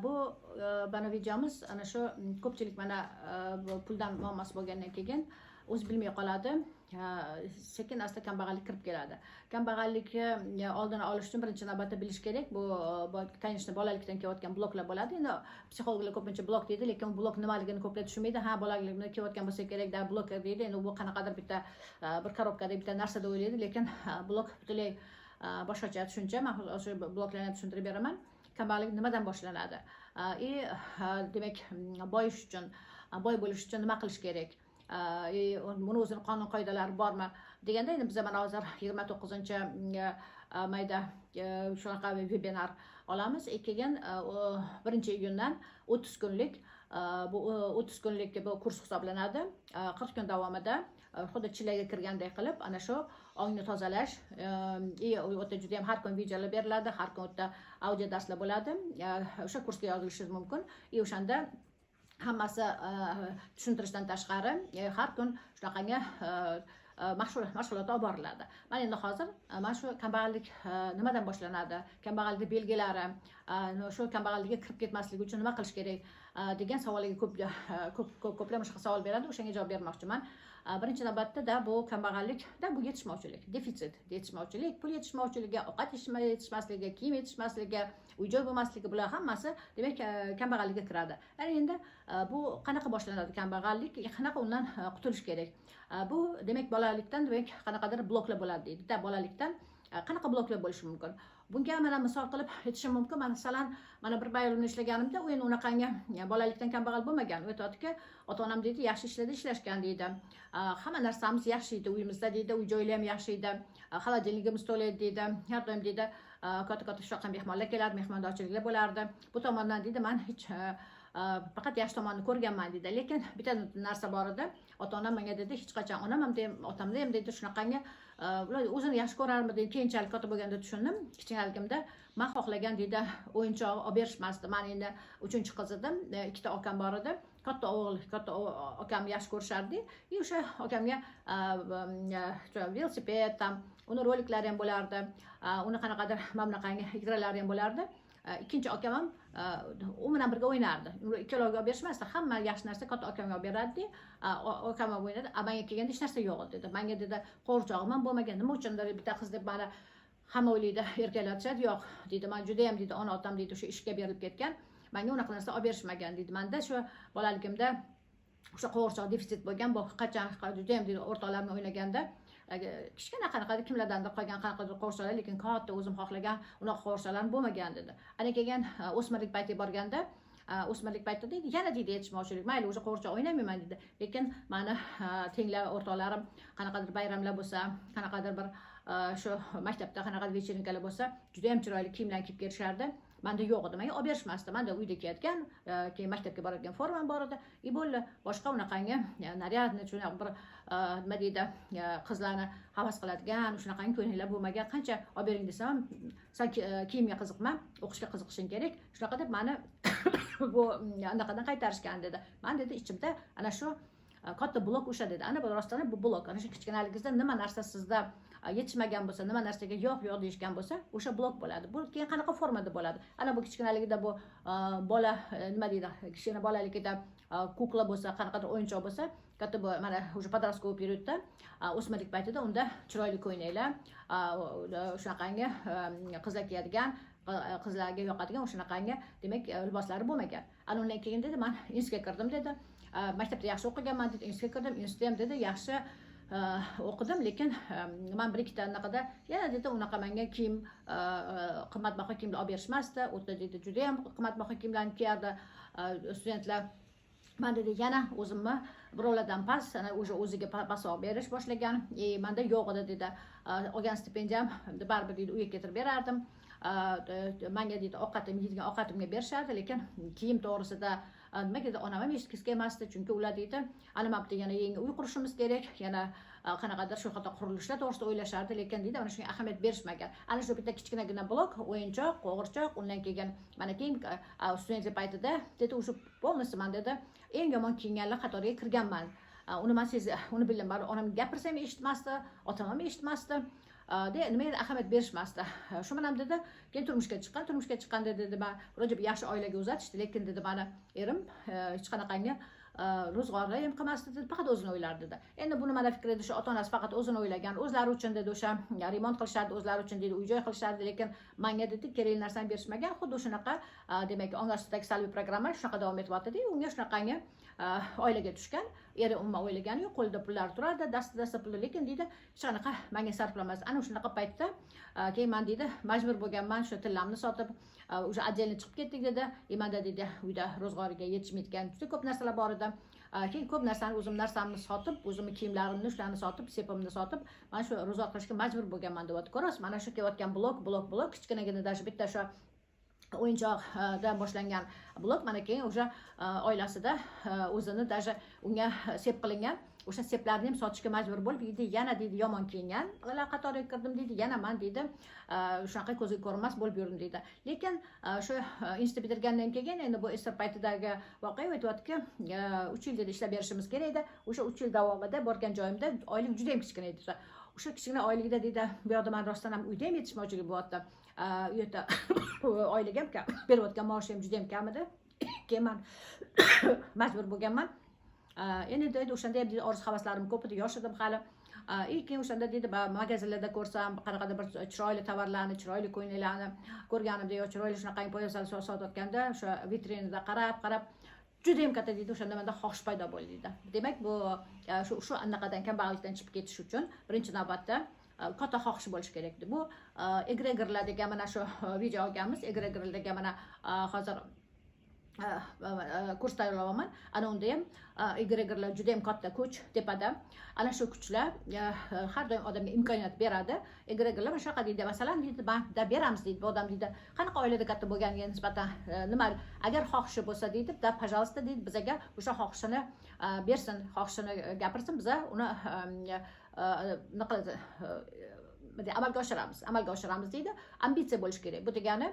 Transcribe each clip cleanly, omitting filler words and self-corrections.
Bu mana videomiz ana shu ko'pchilik mana puldan muammosi bo'lgandan keyin o'zi bilmay qoladi. Sekin asta kambag'allik kirib keladi. Kambag'allikni oldini olish uchun birinchi navbatda bilish kerak. Bu конечно bolalikdan kelayotgan bloklar bo'ladi. Endi psixologlar ko'pincha blok deydi, lekin blok nimaligini ko'plar tushunmaydi. Ha, bolalikdan kelayotgan bo'lsa kerak, da blok deydi. Endi bu qanaqadir bitta bir korobkada bitta narsa deb o'ylaydi, lekin blok butunlay boshqacha tushuncha. Men o'sha bloklarni tushuntirib beraman. Kambag'allik nimadan boshlanadi? Demak, boyish uchun, boy bo'lish uchun nima qilish kerak? Buni o'zini qonun qoidalari bormi deganda, endi biz mana hozir 29-mayda shunaqa webinar olamiz. Keyin 1-iyundan 30 kunlik bu 30 kunlik bu kurs hisoblanadi. 40 kun davomida xuddi chillaga kirgandek qilib ana shu ongni tozalash, o'ta juda ham har kun videolar beriladi, har kun o'ta audio darslar bo'ladi. O'sha kursga yozilishingiz mumkin. O'shanda hammasi tushuntirishdan tashqari har kun shunaqangi mashg'ulot olib boriladi. Mana endi hozir mana shu kambag'allik nimadan boshlanadi, kambag'allik belgilari, shu kambag'allikka kirib ketmaslik uchun nima qilish kerak degan savollarga ko'plab shunaqa savol beradi. O'shanga javob bermoqchiman. Birinchi navbatda bu kambag'allikda bu yetishmovchilik, defitsit, yetishmovchilik, pul yetishmovchiligi, ovqat yetishmasligi, kiyim yetishmasligi, uy-joy bo'lmasligi, bular hammasi demak kambag'allikka kiradi. Endi bu qanaqa boshlanadi kambag'allik, qanaqa undan qutulish kerak? Bu demak bolalikdan demak qanaqadir bloklar bo'ladi deydi. Bolalikdan qanaqa bloklar bo'lishi mumkin? Bunga mana misol qilib aytishim mumkin. Masalan, mana bir bayramda ishlaganimda, u endi unaqangi bolalikdan kambag'al bo'lmagan. U aytadiki, ota-onam deydi, yaxshi ishlarda ishlashgan deydi. Hamma narsamiz yaxshi edi uyimizda deydi, uy-joylar ham yaxshi edi. Xolodilnigimiz to'la edi deydi. Har doim deydi, katta-katta shunaqa mehmonlar kelardi, mehmondorchiliklar bo'lardi. Bu tomondan deydi, men hech faqat yaxshi tomonni ko'rganman deydi. Lekin bitta narsa bor edi. Ota-onam menga dedi, hech qachon onam ham deydi, otamda ham deydi shunaqangi ular o'zini yaxshi ko'rarmidi, keyinchalik katta bo'lganda tushundim. Kichkinaligimda men xohlagan deydi o'yinchoq olib berishmasdi. Men endi 3-qiz edim, ikkita akam bor edi. Katta o'g'il, katta akam yaxshi ko'rishardi. O'sha akamga velosiped, uni roliklari ham bo'lardi. Uni qanaqadir mana bunaqangi igralari ham bo'lardi. Ikkinchi akam ham u bilan birga o'ynardi. Ikkalovga olib berishmasdi. Hamma yaxshi narsa katta akamga olib berardi. Akam ham o'ynadi. Menga kelganda hech narsa yo'q dedi. Menga dedi, qo'rqchog'im ham bo'lmagan. Nima uchundir bitta qiz deb mana hamma o'ylaydi, erkalatishadi. Yo'q dedi. Men juda ham dedi, ona otam dedi, o'sha ishga berilib ketgan. Menga unaqa narsa olib berishmagan dedi. Menda shu bolaligimda o'sha qo'rqchoq defitsit bo'lgan. Bu qachon juda ham dedi o'rtoqlarim o'ynaganda kichkina qanaqadir kimlardandir qolgan qanaqadir qo'rqchoqlar, lekin katta o'zim xohlagan unaqa qo'rqchoqlarim bo'lmagan dedi. Ana keyin o'smirlik paytiga borganda, o'smirlik paytida deydi, yana deydi yetishmovchilik, mayli o'sha qo'rqchoq o'ynayman dedi. Lekin meni tenglar o'rtoqlarim qanaqadir bayramlar bo'lsa, qanaqadir bir shu maktabda qanaqadir вечеринкалар bo'lsa, juda ham chiroyli kiyimlarni kiyib kelishardi. Menda yo'q edi, menga olib berishmasdi. Menda uyda kiyadigan, keyin maktabga boradigan formam bor edi. Bo'ldi, boshqa unaqangi naryadni shunaqa bir nima deydi, qizlarni havas qiladigan, shunaqangi ko'ylaklar bo'lmagan. Qancha olib bering desam, sen kiyimga qiziqma, o'qishga qiziqishing kerak. Shunaqa deb meni bu anaqadan qaytarishgan dedi. Men dedi ichimda ana shu katta blok o'sha dedi. Ana bu rostdan bu blok. Ana shu kichkinaligingizda nima narsa sizda yetishmagan bo'lsa, nima narsaga yo'q deyishgan bo'lsa, o'sha blok bo'ladi. Bu keyin qanaqa formada bo'ladi? Ana bu kichkinaligida bu bola nima deydi? Kichkina bolaligida kukla bo'lsa, qanaqadir o'yinchoq bo'lsa, katta bu mana o'sha подростковый периодda, o'smirlik paytida unda chiroyli ko'ylaklar, shunaqangi qizlar kiyadigan, qizlarga yoqadigan o'shanaqangi demak liboslari bo'lmagan. Ana undan keyin dedi, men institutga kirdim dedi. Maktabda yaxshi o'qiganman dedi, institutga kirdim, institutda ham dedi yaxshi o'qidim, lekin men bir ikkita anaqada yana dedi unaqa menga kiyim qimmatbaho kiyimlar olib berishmasdi. O'tda dedi juda ham qimmatbaho kiyimlarni kiyardi studentlar. Men dedi yana o'zimni birovlardan past, ana o'sha o'ziga past olib berish boshlagan. Menda yo'q edi dedi. Olgan stipendiyam baribir dedi uyga keltirib berardim. Menga dedi ovqatim, yeydigan ovqatimga berishardi, lekin kiyim to'g'risida nimaga dedi onam ham eshitgisi kelmasdi, chunki ular deydi ana mana bitta yana yangi uy qurishimiz kerak, yana qanaqadir shu xato qurilishlar to'g'risida o'ylashardi, lekin deydi ana shunga ahamiyat berishmagan. Ana shu bitta kichkinagina blok, o'yinchoq, qo'g'irchoq, undan keyin mana keyin studentlik paytida dedi o'sha polностью men dedi eng yomon kiyinganlar qatoriga kirganman. Uni men uni bildim, onam gapirsam eshitmasdi, otam ham eshitmasdi. nimaga ahamiyat berishmasdi. Shu bilan dedi, keyin turmushga chiqqanda dedi, men vro'je bir yaxshi oilaga uzatishdi, lekin dedi meni erim hech qanaqangi ro'zg'orga ham qilmasdi dedi, faqat o'zini o'ylardi dedi. Endi buni mana fikri edi, shu ota-onasi faqat o'zini o'ylagan, o'zlari uchun dedi, o'sha remont qilishardi, o'zlari uchun dedi, uy-joy qilishardi, lekin menga dedi, kerakli narsani berishmagan. Xuddi shunaqa, demak, ongostidagi salbiy programma shunaqa davom etyapti. Unga shunaqangi oilaga tushgan. Eri umuman o'ylagani yo'q, qo'lida pullari turardi, dasta puli, lekin deydi, hech qanaqa menga sarflamas. Ana shunaqa paytda keyin men deydi, majbur bo'lganman shu tillamni sotib, o'sha отдельно chiqib ketdik dedi. Menda deydi, uyda ro'zg'origa yetishmayotgan juda ko'p narsalar bor edi. Keyin ko'p narsani narsамni sotib, o'zimni kiyimlarimni shularni sotib, sepimni sotib, men shu ro'zg'or qilishga majbur bo'lganman deb ko'rasiz. Mana shu kelayotgan blok, kichkinagina даже bitta shu o'yinchoqdan boshlangan blok mana keyin o'sha oilasida o'zini даже unga sep qilingan o'sha seplarni ham sotishga majbur bo'lib, deydi, yana deydi yomon kiyingan qatoriga kirdim deydi, yana men deydi shunaqa ko'zga ko'rinmas bo'lib yurdim deydi. Lekin shu institut bitirgandan keyin endi bu esir paytidagi voqea aytyaptiki, 3 yil dedi ishlab berishimiz kerak edi. O'sha 3 yil davomida borgan joyimda oylik juda ham kichkina edi. O'sha kichkina oylikda deydi, bu yoqda men rostdan ham uyda ham yetishmovchilik bo'lyapti. U yerda oylik ham kam, berayotgan maosh ham juda ham kam edi. Keyin men majbur bo'lganman. Endi deydi, o'shanda ham deydi, orzu-havaslarim ko'p edi, yosh edim hali. Keyin o'shanda deydi, magazinlarda ko'rsam, qanaqadir bir chiroyli tovarlarni, chiroyli ko'ylaklarni ko'rganimda, yo chiroyli shunaqangi poyabzal sotayotganda, o'sha vitrinada qarab juda ham katta deydi, o'shanda menda xohish paydo bo'ldi deydi. Demak, bu shu anaqadan kambag'allikdan chiqib ketish uchun birinchi navbatda katta xohish bo'lish kerak edi. Bu egregorlar degan mana shu video olganmiz. Egregorlarga mana hozir kurs tayyorlayapman. Ana unda ham egregorlar juda ham katta kuch tepada. Ana shu kuchlar har doim odamga imkoniyat beradi. Egregorlar mana shunaqa deydi, masalan, deydi, "Da beramiz" deydi. Bu odam deydi, qanaqa oilada katta bo'lganiga nisbatan nima, agar xohishi bo'lsa deydi, "Da, пожалуйста" deydi, bizga o'sha xohishini bersin, xohishini gapirsin, biz uni amalga oshiramiz deydi. Ambitsiya bo'lish kerak. Bu degani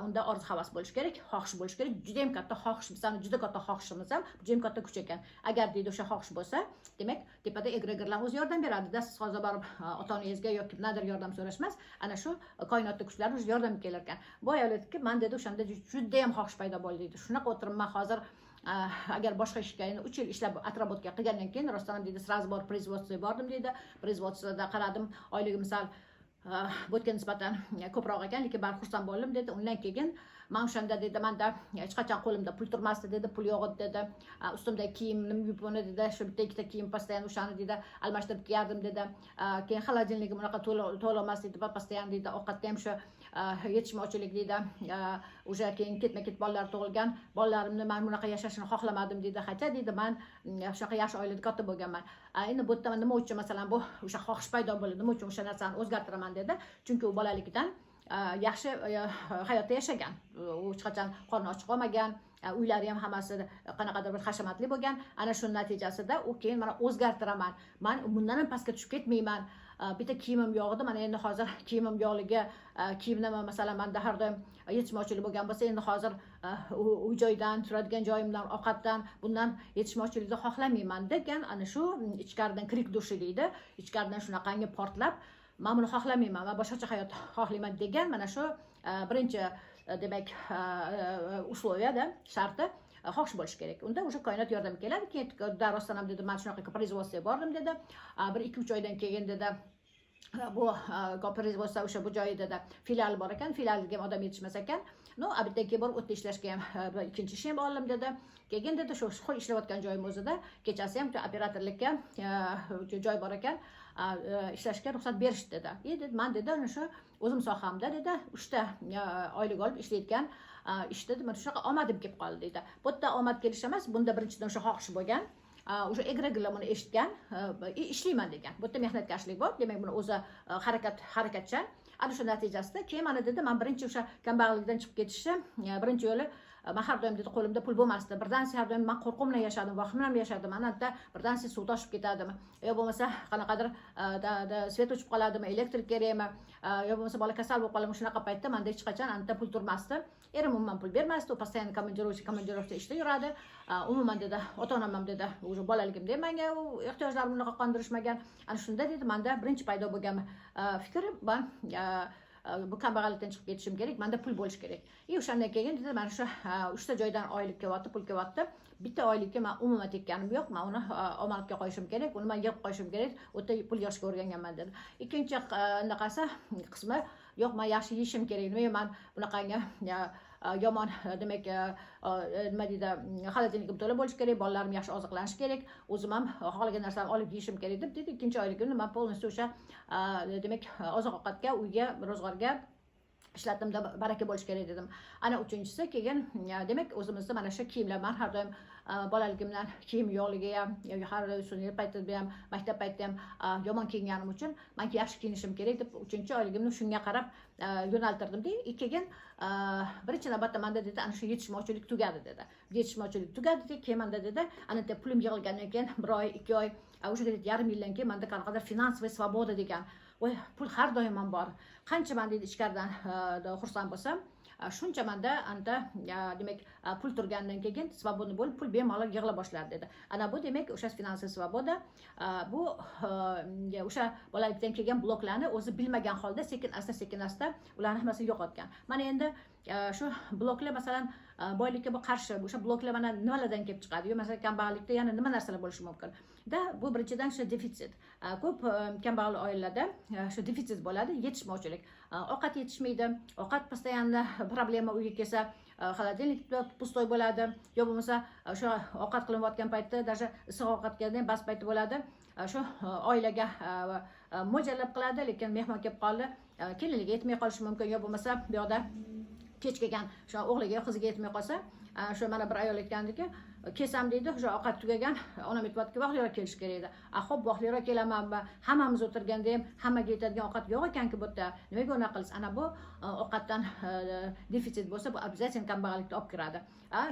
unda orzu havas bo'lish kerak, xohish bo'lish kerak. Juda ham katta xohish, bizning juda katta xohishimiz ham juda ham katta kuch ekan. Agar deydi o'sha xohish bo'lsa, demak, tepada egregorlar o'z yordam beradi. Siz hozir borib ota-onangizga yoki kimdandir yordam so'rashmas, ana shu koinotning kuchlari o'z yordam kelar ekan. Bu ayolniki, men dedi, o'shanda juda ham xohish paydo bo'ldi deydi. Shunaqa o'tiribman hozir. Agar boshqa ishga 3 yil ishlab отработка qilgandan keyin rostdan ham deydi, sразу borib производствоga bordim deydi. Производствоda qaradim, oyligi misol bo'tga nisbatan ko'proq ekan, lekin baribir xursand bo'ldim dedi. Undan keyin men o'shanda dedi, menda hech qachon qo'limda pul turmasdi dedi, pul yo'q edi dedi. Ustimdagi kiyimim yuvib dedi, shu bitta ikkita kiyim постоянно o'shani dedi almashtirib kiyardim dedi. Keyin xolodilnigim bunaqa to'lamas dedi, постоянно dedi, ovqatda ham shu yetishmovchilik deydi, o'sha keyin ketma-ket bolalar tug'ilgan, bolalarimni men bunaqa yashashini xohlamadim deydi. Hatto deydi, men shunaqa yaxshi oilada katta bo'lganman. Endi bu yerda nima uchun masalan bu o'sha xohish paydo bo'ldi, nima uchun o'sha narsani o'zgartiraman dedi. Chunki u bolalikdan yaxshi hayotda yashagan, u hech qachon qorni ochiq qolmagan, uylari ham hammasi qanaqadir bir hashamatli bo'lgan. Ana shu natijasida u keyin mana o'zgartiraman. Men bundan ham pastga tushib ketmayman. Bitta kiyimim yo'q edi, mana endi hozir kiyimim yo'qligi, kiyimni masalan menda har doim yetishmovchilik bo'lgan bo'lsa, endi hozir uy joydan, turadigan joyimdan, ovqatdan bundan yetishmovchilikni xohlamayman degan, ana shu ichkaridan krik dushi deydi, ichkaridan shunaqangi portlab, men buni xohlamayman, men boshqacha hayot xohlayman degan, mana shu birinchi demak условияda, sharti xohish bo'lish kerak. Unda o'sha koinot yordam keladi. Keyin rostdan ham dedi, men shunaqa производствоga bordim dedi. Bir 2-3 oydan keyin dedi, bu производство o'sha bu joyida da filial bor ekan, filialga ham odam yetishmas ekan. No, abitdan keyin borib o'tda ishlashga ham ikkinchi ish ham oldim dedi. Keyin dedi, shu ishlayotgan joyim o'zida kechasi ham operatorlikka joy bor ekan, ishlashga ruxsat berishdi dedi. Dedi, men dedi, ana shu o'zim sohamda dedi, 3 ta oylik olib ishlayotgan ishda mana shunaqa omadim kelib qoldi dedi. Bu yerda omad kelish emas, bunda birinchidan o'sha xohish bo'lgan. O'sha egregorlar buni eshitgan, ishlayman degan. Bu yerda mehnatkashlik bor, demak buni o'zi harakatchan. Ana shu natijasida keyin mana dedi, men birinchi o'sha kambag'allikdan chiqib ketishim, birinchi yo'li man har doim dedi qo'limda pul bo'lmasdi. Birdan har doim man qo'rquv bilan yashadim, vahim bilan yashadim. Anada birdan suv toshib ketadimi? Yo bo'lmasa qanaqadir svet o'chib qoladimi, elektrik kerakmi? Yo bo'lmasa bola kasal bo'lib qoladimi? Shunaqa paytda menda hech qachon anda pul turmasdi. Erim umuman pul bermasdi, u постоянно komandirovka ishda yuradi. Umuman dedi, ota-onam ham dedi, o'sha bolaligimda menga ehtiyojlarimni unaqa qondirishmagan. Ana shunda dedi, menda birinchi paydo bo'lgan fikr bu kambag'allikdan chiqib ketishim kerak, menda pul bo'lishi kerak. O'shandan keyin dedi, mana shu 3 ta joydan oylik kelyapti, pul kelyapti. Bitta oylikka men umuman tekkanim yo'q, men uni omonatga qo'yishim kerak, uni men yeb qo'yishim kerak. O'ta pul yashashga o'rganganman dedi. Ikkinchi anaqasi qismi, yo'q, men yaxshi yeyishim kerak. Men bunaqangi yomon demak nima deydi, xolodilnikim to'la bo'lishi kerak, bolalarim yaxshi oziqlanishi kerak, o'zim ham xohlagan narsani olib yeyishim kerak deb dedi. Ikkinchi oyligimni men полностью o'sha demak oziq ovqatga, uyga, ro'zg'orga ishlatimda baraka bo'lishi kerak dedim. Ana uchinchisi keyin demak o'zimizda mana shu kiyimlar, men har doim bolaligimdan kiyim yo'qligi ham, har shunday paytda ham, maktab paytida ham yomon kiyinganim uchun men yaxshi kiyinishim kerak deb uchinchi oyligimni shunga qarab yo'naltirdim-da. Keyin birinchi navbatda menda dedi, ana shu yetishmovchilik tugadi dedi. Yetishmovchilik tugadi, keyin menda dedi, ana pulim yig'ilgandan keyin 1 oy, 2 oy, o'sha dedi yarim yildan keyin menda qanaqadir finansoviy svoboda degan, voy pul har doim ham bor. Qancha men dedi ichkaridan xursand bo'lsam, shuncha menda anda demak pul turgandan keyin svobodni bo'lib pul bemalol yig'ila boshladi dedi. Ana bu demak o'sha finansoviy svoboda, bu o'sha bolalikdan kelgan bloklarni o'zi bilmagan holda sekin asta ularni hammasini yo'qotgan. Mana endi shu bloklar masalan boylikka bu qarshi, o'sha bloklar mana nimalardan kelib chiqadi? Yo masalan kambag'allikda yana nima narsalar bo'lishi mumkin? Bu birinchidan shu defitsit. Ko'p kambag'al oilalarda shu defitsit bo'ladi, yetishmovchilik. Ovqat yetishmaydi, ovqat постоянно problema uyga kelsa, xolodilnikda pustoy bo'ladi, yo bo'lmasa o'sha ovqat qilinayotgan paytda даже issiq ovqatga bas payti bo'ladi. Shu oilaga mo'ljallab qiladi, lekin mehmon kelib qoldi, keliniga yetmay qolishi mumkin, yo bo'lmasa bu yoqda kech kelgan shu o'g'liga, qiziga yetmay qolsa, shu mana bir ayol aytgandiki, kelsam deydi, o'sha ovqat tugagan, onam aytibdi, vaqtliroq kelish kerak edi. Xo'p, vaqtliroq kelamanmi? Hammamiz o'tirganda ham hammaga yetadigan ovqat yo'q ekan-ku bu yerda. Nimaga unaqa qilasiz? Ana bu ovqatdan defitsit bo'lsa, bu обязательно kambag'allikni olib kiradi.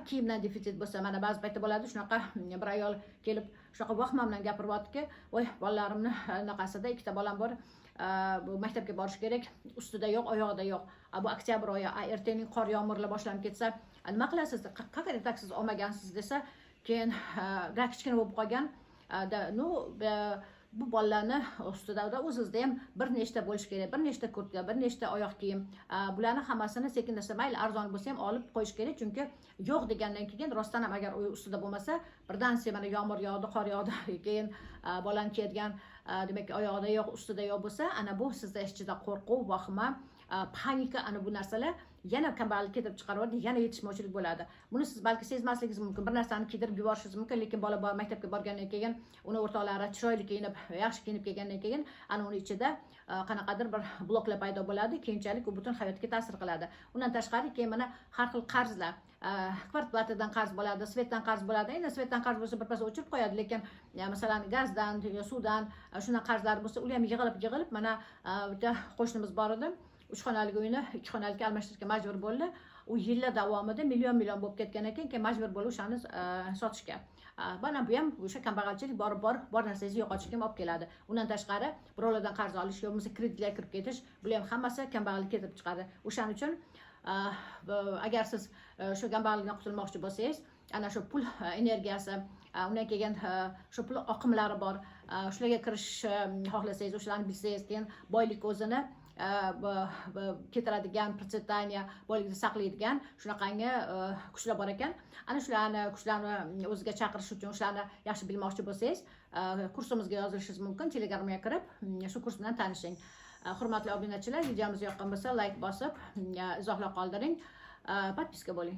Kiyimdan defitsit bo'lsa, mana ba'zi paytda bo'ladi, shunaqa bir ayol kelib, shunaqa vahimam bilan gapiryaptiki, voy, bolalarimni naqasida ikkita bolam bor. Bu maktabga borish kerak, ustida yo'q, oyog'ida yo'q. Bu oktyabr oyi, ertaning qor yomg'irlar boshlanib ketsa, nima qilasiz? Qaqaga taksiz olmagansiz desa, keyin kichkina bo'lib qolgan, bu bolalarni ustida o'zingizda ham bir nechta bo'lish kerak, bir nechta kurtka, bir nechta oyoq kiyim, bularni hammasini sekin-asta mayli arzon bo'lsa ham olib qo'yish kerak, chunki yo'q degandan keyin rostdan ham agar ustida bo'lmasa, birdan mana yomg'ir yog'di, qor yog'di, keyin bolani kiyadigan demak oyog'ida yo'q, ustida yo'q bo'lsa, ana bu sizda ichida qo'rquv, vahima, panika, ana bu narsalar yana kambag'allik keltirib chiqaradi, yana yetishmovchilik bo'ladi. Buni siz balki sezmasligingiz mumkin, bir narsani kiydirib yuborishingiz mumkin, lekin bola maktabga borgandan keyin uni o'rtoqlari chiroyli kiyinib, yaxshi kiyinib kelgandan keyin ana uni ichida qanaqadir bir bloklar paydo bo'ladi, keyinchalik u butun hayotga ta'sir qiladi. Undan tashqari keyin mana har xil qarzlar, kvarplatadan qarz bo'ladi, svetdan qarz bo'ladi. Endi svetdan qarz bo'lsa birpas o'chirib qo'yadi, lekin masalan gazdan, suvdan shunday qarzlar bo'lsa, ular ham yig'ilib mana bitta qo'shnimiz bor edi. 3 xonali uyni 2 xonalikka almashtirishga majbur bo'ldi. U yillar davomida million bo'lib ketgandan keyin majbur bo'lib o'shani sotishga. Mana bu ham o'sha kambag'alchilik bor narsangizni yo'qotishga olib keladi. Undan tashqari birovlardan qarz olish yoki bo'lmasa kreditlarga kirib ketish, bular ham hammasi kambag'allik keltirib chiqadi. O'shaning uchun agar siz shu kambag'allikdan qutulmoqchi bo'lsangiz, ana shu pul energiyasi, undan keyin shu pul oqimlari bor. Shularga kirish xohlasangiz, o'shalarni bilsangiz, keyin boylik o'zini ketiradigan, процветание, boylikni saqlaydigan shunaqangi kuchlar bor ekan. Ana shularni kuchlarni o'ziga chaqirish uchun shularni yaxshi bilmoqchi bo'lsangiz, kursimizga yozilishingiz mumkin. Telegramga kirib, shu kurs bilan tanishing. Hurmatli obunachilar, videomiz yoqqan bo'lsa, like bosib, izohlar qoldiring, podpiska bo'ling.